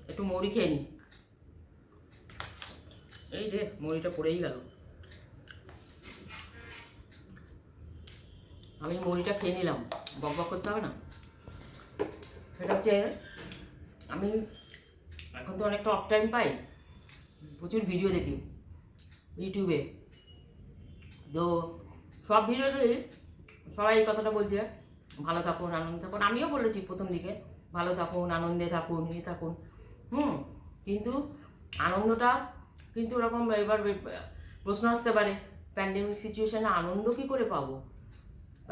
একটু মুড়ি খেয়ে নিই। এই রে, মুড়িটা পড়েই গেল। আমি মুড়িটা খেয়ে নিলাম, বক বক করতে হবে না। সেটা হচ্ছে, আমি এখন তো অনেকটা অফ টাইম পাই, প্রচুর ভিডিও দেখি ইউটিউবে। তো সব ভিডিওতেই সবাই এই কথাটা বলছে, ভালো থাকুন, আনন্দে থাকুন। আমিও বলেছি প্রথম দিকে, ভালো থাকুন, আনন্দে থাকুন, থাকুন। কিন্তু আনন্দটা কিন্তু ওরকম এবার প্রশ্ন আসতে পারে, প্যান্ডেমিক সিচুয়েশানে আনন্দ কী করে পাবো?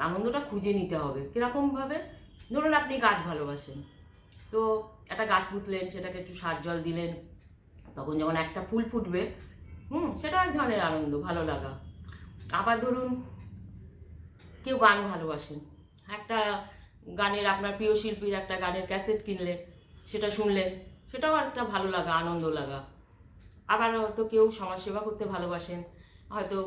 আনন্দটা খুঁজে নিতে হবে। কীরকমভাবে? ধরুন আপনি গাছ ভালোবাসেন, তো একটা গাছ পুঁতলেন, সেটাকে একটু সার জল দিলেন, তখন যখন একটা ফুল ফুটবে, সেটা এক ধরনের আনন্দ, ভালো লাগা। আবার ধরুন কেউ গান ভালোবাসেন, একটা গানের, আপনার প্রিয় শিল্পীর একটা গানের ক্যাসেট কিনলেন, সেটা শুনলেন, সেটাও একটা ভালো লাগা, আনন্দ লাগা। আবার হয়তো কেউ সমাজসেবা করতে ভালোবাসেন, হয়তো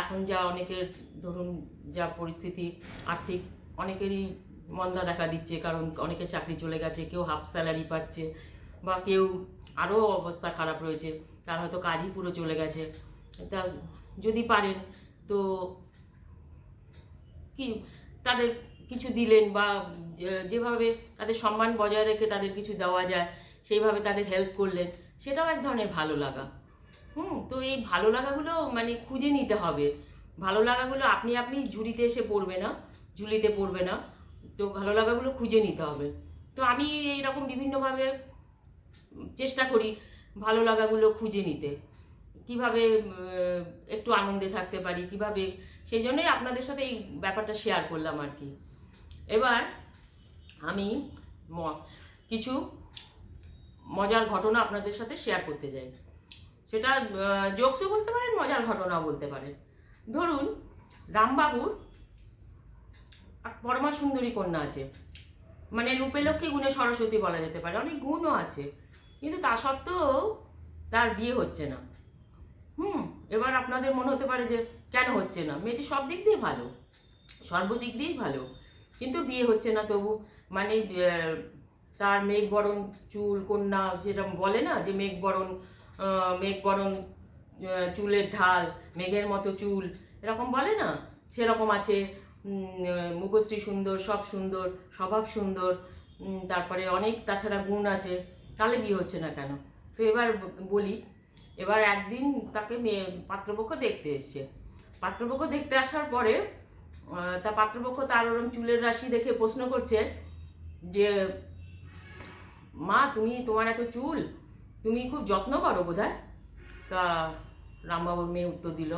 এখন যা অনেকের, ধরুন যা পরিস্থিতি আর্থিক, অনেকেরই মন্দা দেখা দিচ্ছে, কারণ অনেকে চাকরি চলে গেছে, কেউ হাফ স্যালারি পাচ্ছে, বা কেউ আরও অবস্থা খারাপ রয়েছে, তার হয়তো কাজই পুরো চলে গেছে। তা যদি পারেন তো কি তাদের কিছু দিলেন, বা যেভাবে তাদের সম্মান বজায় রেখে তাদের কিছু দেওয়া যায় সেইভাবে তাদের হেল্প করলেন, সেটাও এক ধরনের ভালো লাগা। তো এই ভালো লাগাগুলো মানে খুঁজে নিতে হবে। ভালো লাগাগুলো আপনি আপনি ঝুড়িতে এসে পড়বে না, ঝুলিতে পড়বে না। তো ভালো লাগাগুলো খুঁজে নিতে হবে। তো আমি এইরকম বিভিন্নভাবে চেষ্টা করি ভালো লাগাগুলো খুঁজে নিতে, কিভাবে একটু আনন্দে থাকতে পারি, কিভাবে, সেই জন্যই আপনাদের সাথে এই ব্যাপারটা শেয়ার করলাম আর কি। এবার আমি কিছু মজার ঘটনা আপনাদের সাথে শেয়ার করতে চাই। সেটা জোকসও বলতে পারেন, মজার ঘটনাও বলতে পারেন। ধরুন রামবাবুর পরমা সুন্দরী কন্যা আছে, মানে রূপে লক্ষ্মী গুণে সরস্বতী বলা যেতে পারে, অনেক গুণও আছে, কিন্তু তা সত্ত্বেও তার বিয়ে হচ্ছে না। এবার আপনাদের মনে হতে পারে যে কেন হচ্ছে না? মেয়েটি সব দিক দিয়ে ভালো, সর্বদিক দিয়েই ভালো, কিন্তু বিয়ে হচ্ছে না তবু। মানে তার মেঘবরণ চুল কন্যা, যেটা বলে না যে মেঘবরণ, মেঘবরণ চুলের ঢাল, মেঘের মতো চুল, এরকম বলে না, সেরকম আছে। মুখশ্রী সুন্দর, সব সুন্দর, স্বভাব সুন্দর, তারপরে অনেক তাছাড়া গুণ আছে, তাহলে বিয়ে হচ্ছে না কেন? তো এবার বলি, এবার একদিন তাকে পাত্রপক্ষ দেখতে এসছে। পাত্রপক্ষ দেখতে আসার পরে তা পাত্রপক্ষ তার ওরম চুলের রাশি দেখে প্রশ্ন করছে যে, মা তুমি, তোমার এত চুল, তুমি খুব যত্ন করো বোধহয়? তা রামবাবুর মেয়ে উত্তর দিল,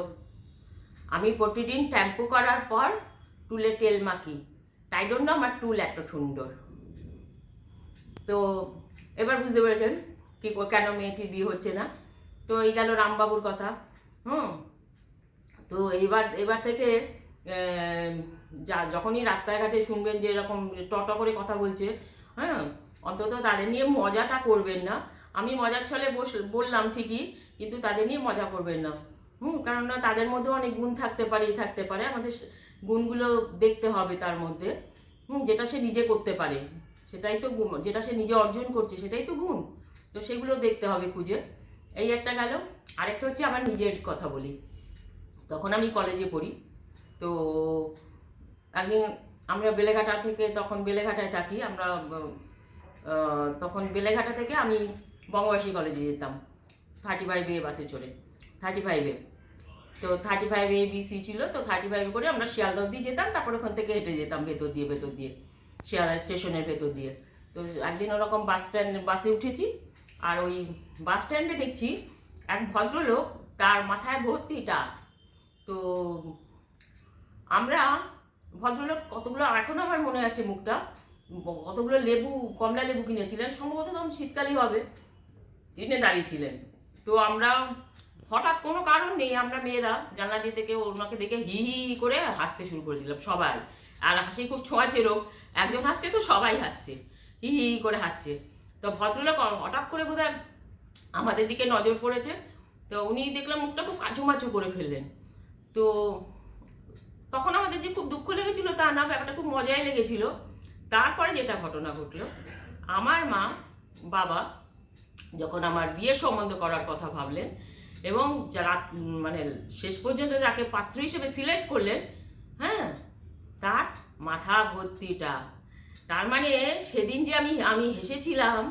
আমি প্রতিদিন শ্যাম্পু করার পর চুলে তেল মাখি, তাই জন্য আমার চুল এত সুন্দর। তো এবার বুঝতে পেরেছেন কি কেন মেয়েটির বিয়ে হচ্ছে না। তো এই গেল রামবাবুর কথা। তো এবার থেকে যখনই রাস্তায় ঘাটে শুনবেন যে এরকম টট করে কথা বলছে, অন্তত তাদের নিয়ে মজাটা করবেন না। আমি মজার ছলে বললাম ঠিকই, কিন্তু তাদের নিয়ে মজা করবেন না। কারণ না, তাদের মধ্যে অনেক গুণ থাকতে পারে, আমাদের গুণগুলো দেখতে হবে তার মধ্যে। যেটা সে নিজে করতে পারে সেটাই তো গুণ, যেটা সে নিজে অর্জন করছে সেটাই তো গুণ। তো সেগুলো দেখতে হবে খুঁজে। এই একটা গেল। আরেকটা হচ্ছে আমার নিজের কথা বলি। তখন আমি কলেজে পড়ি, তো একদিন আমরা বেলেঘাটা থেকে, তখন বেলেঘাটায় থাকি আমরা, তখন বেলেঘাটা থেকে আমি বঙ্গবাসী কলেজে যেতাম 35A বাসে চড়ে, 35A। তো 35A BC ছিল, তো 35 করে আমরা শিয়ালদহ দিয়ে যেতাম, তারপর ওখান থেকে হেঁটে যেতাম ভেতর দিয়ে শিয়ালদা স্টেশনের ভেতর দিয়ে। তো একদিন ওরকম বাসে উঠেছি, আর ওই বাস স্ট্যান্ডে দেখছি এক ভদ্রলোক, তার মাথায় ভর্তি টাক। তো আমরা, ভদ্রলোক কতগুলো, এখনও আমার মনে আছে মুখটা, কতগুলো লেবু, কমলা লেবু কিনেছিলেন, সম্ভবত তখন শীতকালই হবে, কিনে দাঁড়িয়েছিলেন। তো আমরা হঠাৎ কোনো কারণ নেই, আমরা মেয়েরা জানলা দিয়ে থেকে ওনাকে দেখে হি হি করে হাসতে শুরু করে দিলাম সবাই। আর হাসি খুব ছোঁয়াচে রোগ, একজন হাসছে তো সবাই হাসছে, হি হি করে হাসছে। তো ভদ্রলোক হঠাৎ করে বোধহয় আমাদের দিকে নজর পড়েছে, তো উনি দেখলাম মুখটা খুব কাচুমাচু করে ফেললেন। তো তখন আমাদের যে খুব দুঃখ লেগেছিল তা না, ব্যাপারটা খুব মজাই লেগেছিল। তারপরে যেটা ঘটনা ঘটলো, আমার মা বাবা যখন আমার বিয়ের সম্বন্ধ করার কথা ভাবলেন এবং যারা মানে শেষ পর্যন্ত তাকে পাত্র হিসেবে সিলেক্ট করলেন, হ্যাঁ, তার মাথা ভর্তিটা, তার মানে সেদিন যে আমি হেসেছিলাম,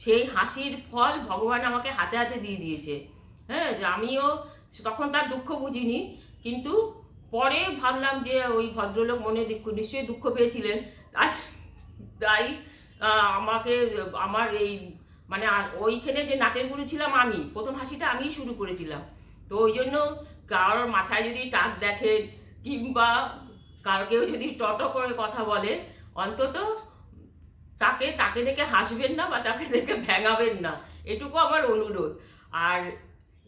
সেই হাসির ফল ভগবান আমাকে হাতে হাতে দিয়ে দিয়েছে। হ্যাঁ, যে আমিও তখন তার দুঃখ বুঝিনি, কিন্তু পরে ভাবলাম যে ওই ভদ্রলোক মনে নিশ্চয়ই দুঃখ পেয়েছিলেন, তাই তাই আমাকে আমার এই মানে ওইখানে যে নাটের গুরু ছিলাম আমি, প্রথম হাসিটা আমিই শুরু করেছিলাম। তো ওই জন্য কারোর মাথায় যদি টাক দেখেন কিংবা কারো কেউ যদি টট করে কথা বলে, অন্তত তাকে তাকে দেখে হাসবেন না বা তাকে দেখে ভেঙাবেন না, এটুকু আমার অনুরোধ। আর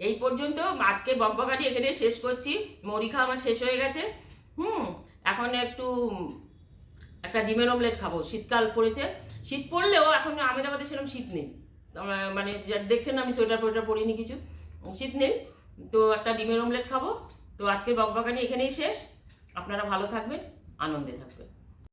এই পর্যন্ত আজকে বকবকানি এখানে শেষ করছি। মরিখা আমার শেষ হয়ে গেছে। এখন একটা ডিমের অমলেট খাবো, শীতকাল পড়েছে। শীত পড়লেও এখন আমেদাবাদে সেরকম শীত নেই, মানে দেখছেন আমি সোয়েটার ফোয়েটার পরিনি, কিছু শীত নেই। তো একটা ডিমের অমলেট খাবো। তো আজকে বকবকানি এখানেই শেষ। আপনারা ভালো থাকবেন, আনন্দে থাকবেন।